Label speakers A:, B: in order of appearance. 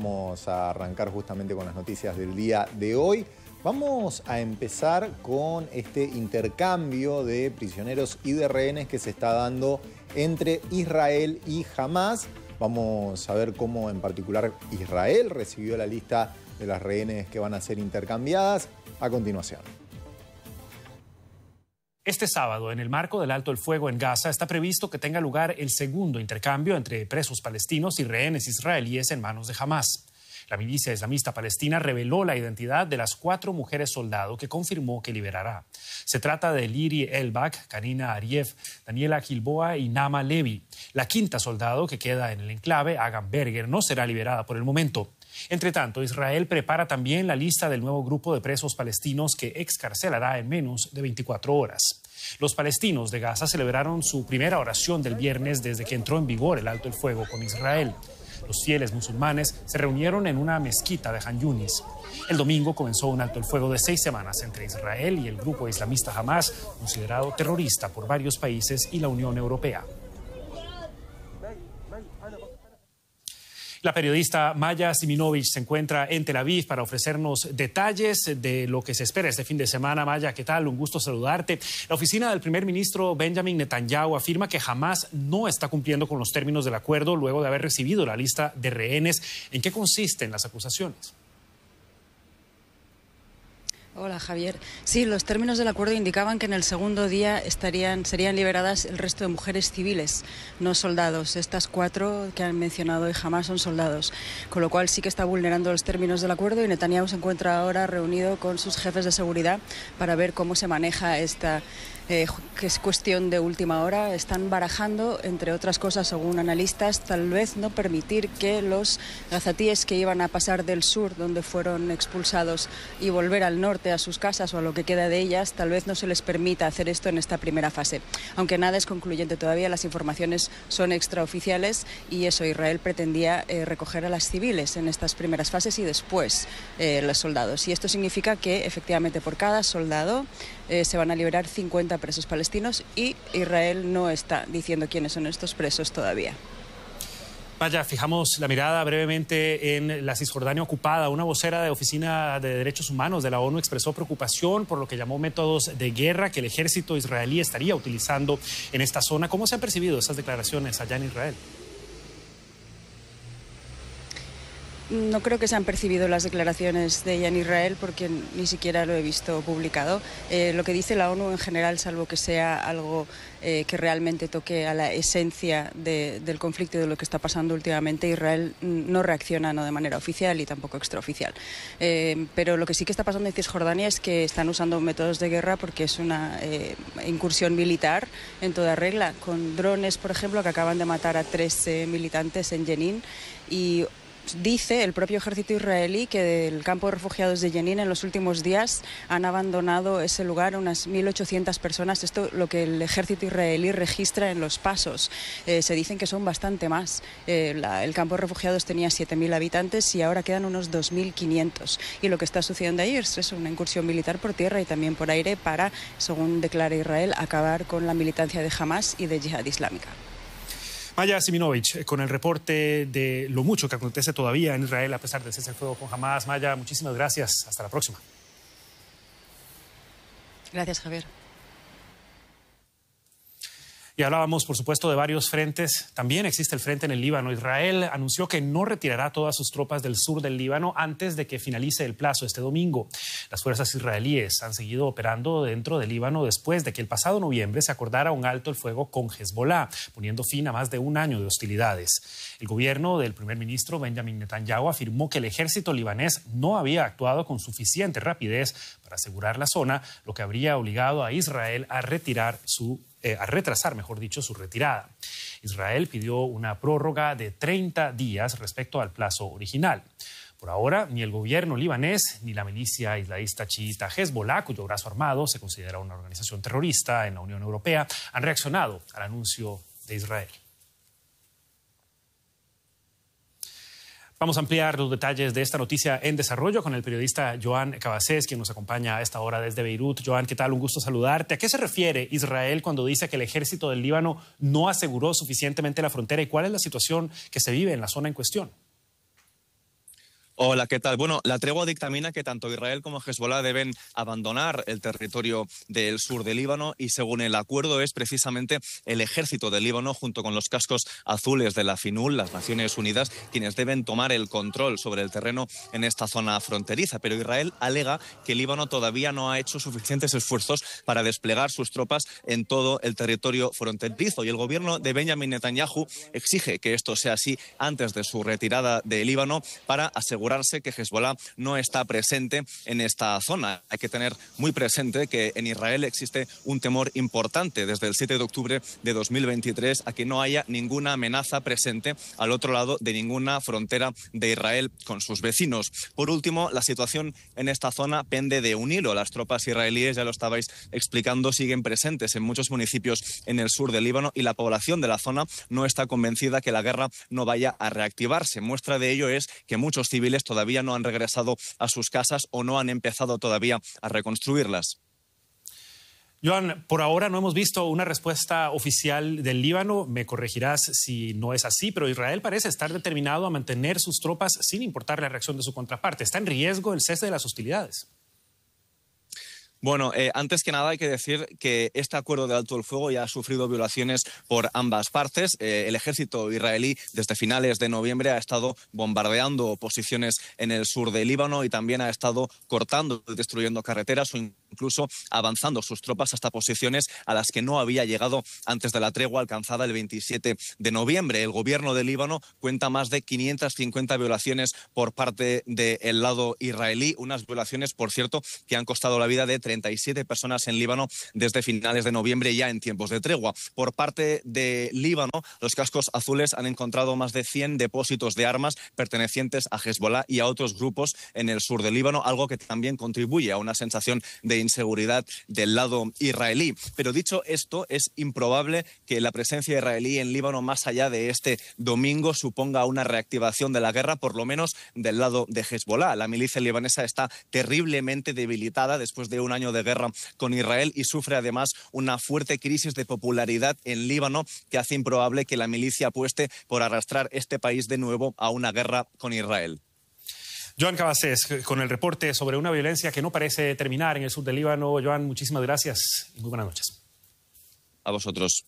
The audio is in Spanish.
A: vamos a arrancar justamente con las noticias del día de hoy. Vamos a empezar con este intercambio de prisioneros y de rehenes que se está dando entre Israel y Hamás. Vamos a ver cómo en particular Israel recibió la lista de las rehenes que van a ser intercambiadas a continuación.
B: Este sábado, en el marco del alto el fuego en Gaza, está previsto que tenga lugar el segundo intercambio entre presos palestinos y rehenes israelíes en manos de Hamás. La milicia islamista palestina reveló la identidad de las 4 mujeres soldado que confirmó que liberará. Se trata de Liri Elbak, Karina Ariev, Daniela Gilboa y Nama Levi. La 5ª soldado que queda en el enclave, Agan Berger, no será liberada por el momento. Entre tanto, Israel prepara también la lista del nuevo grupo de presos palestinos que excarcelará en menos de 24 horas. Los palestinos de Gaza celebraron su primera oración del viernes desde que entró en vigor el alto el fuego con Israel. Los fieles musulmanes se reunieron en una mezquita de Han Yunis. El domingo comenzó un alto el fuego de 6 semanas entre Israel y el grupo islamista Hamás, considerado terrorista por varios países y la Unión Europea. La periodista Maya Siminovich se encuentra en Tel Aviv para ofrecernos detalles de lo que se espera este fin de semana. Maya, ¿qué tal? Un gusto saludarte. La oficina del primer ministro Benjamin Netanyahu afirma que Hamás no está cumpliendo con los términos del acuerdo luego de haber recibido la lista de rehenes. ¿En qué consisten las acusaciones?
C: Hola, Javier. Sí, los términos del acuerdo indicaban que en el segundo día serían liberadas el resto de mujeres civiles, no soldados. Estas 4 que han mencionado y jamás son soldados, con lo cual sí que está vulnerando los términos del acuerdo y Netanyahu se encuentra ahora reunido con sus jefes de seguridad para ver cómo se maneja esta que es cuestión de última hora. Están barajando, entre otras cosas, según analistas, tal vez no permitir que los gazatíes que iban a pasar del sur, donde fueron expulsados, y volver al norte a sus casas o a lo que queda de ellas, tal vez no se les permita hacer esto en esta primera fase. Aunque nada es concluyente todavía, las informaciones son extraoficiales y eso, Israel pretendía recoger a las civiles en estas primeras fases y después los soldados. Y esto significa que efectivamente por cada soldado se van a liberar 50 presos palestinos y Israel no está diciendo quiénes son estos presos todavía.
B: Vaya, fijamos la mirada brevemente en la Cisjordania ocupada. Una vocera de Oficina de Derechos Humanos de la ONU expresó preocupación por lo que llamó métodos de guerra que el ejército israelí estaría utilizando en esta zona. ¿Cómo se han percibido esas declaraciones allá en Israel?
C: No creo que se han percibido las declaraciones de ella en Israel porque ni siquiera lo he visto publicado. Lo que dice la ONU en general, salvo que sea algo que realmente toque a la esencia del conflicto y de lo que está pasando últimamente, Israel no reacciona no de manera oficial y tampoco extraoficial. Pero lo que sí que está pasando en Cisjordania es que están usando métodos de guerra porque es una incursión militar en toda regla, con drones, por ejemplo, que acaban de matar a 3 militantes en Jenin y dice el propio ejército israelí que del campo de refugiados de Jenin en los últimos días han abandonado ese lugar unas 1.800 personas. Esto lo que el ejército israelí registra en los pasos. Se dicen que son bastante más. El campo de refugiados tenía 7.000 habitantes y ahora quedan unos 2.500. Y lo que está sucediendo ahí es una incursión militar por tierra y también por aire para, según declara Israel, acabar con la militancia de Hamás y de Yihad Islámica.
B: Maya Siminovich, con el reporte de lo mucho que acontece todavía en Israel a pesar del cese al fuego con Hamás. Maya, muchísimas gracias. Hasta la próxima.
C: Gracias, Javier.
B: Y hablábamos, por supuesto, de varios frentes. También existe el frente en el Líbano. Israel anunció que no retirará todas sus tropas del sur del Líbano antes de que finalice el plazo este domingo. Las fuerzas israelíes han seguido operando dentro del Líbano después de que el pasado noviembre se acordara un alto el fuego con Hezbollah, poniendo fin a más de un año de hostilidades. El gobierno del primer ministro Benjamin Netanyahu afirmó que el ejército libanés no había actuado con suficiente rapidez para asegurar la zona, lo que habría obligado a Israel a retrasar, su retirada. Israel pidió una prórroga de 30 días respecto al plazo original. Por ahora, ni el gobierno libanés ni la milicia islamista chiita Hezbollah, cuyo brazo armado se considera una organización terrorista en la Unión Europea, han reaccionado al anuncio de Israel. Vamos a ampliar los detalles de esta noticia en desarrollo con el periodista Joan Cabasés, quien nos acompaña a esta hora desde Beirut. Joan, ¿qué tal? Un gusto saludarte. ¿A qué se refiere Israel cuando dice que el ejército del Líbano no aseguró suficientemente la frontera y cuál es la situación que se vive en la zona en cuestión?
D: Hola, ¿qué tal? Bueno, la tregua dictamina que tanto Israel como Hezbollah deben abandonar el territorio del sur de Líbano y según el acuerdo es precisamente el ejército de Líbano junto con los cascos azules de la FINUL, las Naciones Unidas, quienes deben tomar el control sobre el terreno en esta zona fronteriza. Pero Israel alega que Líbano todavía no ha hecho suficientes esfuerzos para desplegar sus tropas en todo el territorio fronterizo y el gobierno de Benjamin Netanyahu exige que esto sea así antes de su retirada de Líbano para asegurarse que Hezbollah no está presente en esta zona. Hay que tener muy presente que en Israel existe un temor importante desde el 7 de octubre de 2023 a que no haya ninguna amenaza presente al otro lado de ninguna frontera de Israel con sus vecinos. Por último, la situación en esta zona pende de un hilo. Las tropas israelíes, ya lo estabais explicando, siguen presentes en muchos municipios en el sur del Líbano y la población de la zona no está convencida que la guerra no vaya a reactivarse. Muestra de ello es que muchos civiles todavía no han regresado a sus casas o no han empezado todavía a reconstruirlas.
B: Joan, por ahora no hemos visto una respuesta oficial del Líbano. Me corregirás si no es así, pero Israel parece estar determinado a mantener sus tropas sin importar la reacción de su contraparte. ¿Está en riesgo el cese de las hostilidades?
D: Bueno, antes que nada hay que decir que este acuerdo de alto el fuego ya ha sufrido violaciones por ambas partes. El ejército israelí desde finales de noviembre ha estado bombardeando posiciones en el sur de Líbano y también ha estado cortando y destruyendo carreteras o incluso avanzando sus tropas hasta posiciones a las que no había llegado antes de la tregua alcanzada el 27 de noviembre. El gobierno de Líbano cuenta más de 550 violaciones por parte del lado israelí, unas violaciones, por cierto, que han costado la vida de 37 personas en Líbano desde finales de noviembre, ya en tiempos de tregua. Por parte de Líbano, los cascos azules han encontrado más de 100 depósitos de armas pertenecientes a Hezbollah y a otros grupos en el sur de Líbano, algo que también contribuye a una sensación de inseguridad del lado israelí. Pero dicho esto, es improbable que la presencia israelí en Líbano más allá de este domingo suponga una reactivación de la guerra, por lo menos del lado de Hezbollah. La milicia libanesa está terriblemente debilitada después de un año de guerra con Israel y sufre además una fuerte crisis de popularidad en Líbano que hace improbable que la milicia apueste por arrastrar este país de nuevo a una guerra con Israel.
B: Joan Cabasés, con el reporte sobre una violencia que no parece terminar en el sur del Líbano. Joan, muchísimas gracias y muy buenas noches.
D: A vosotros.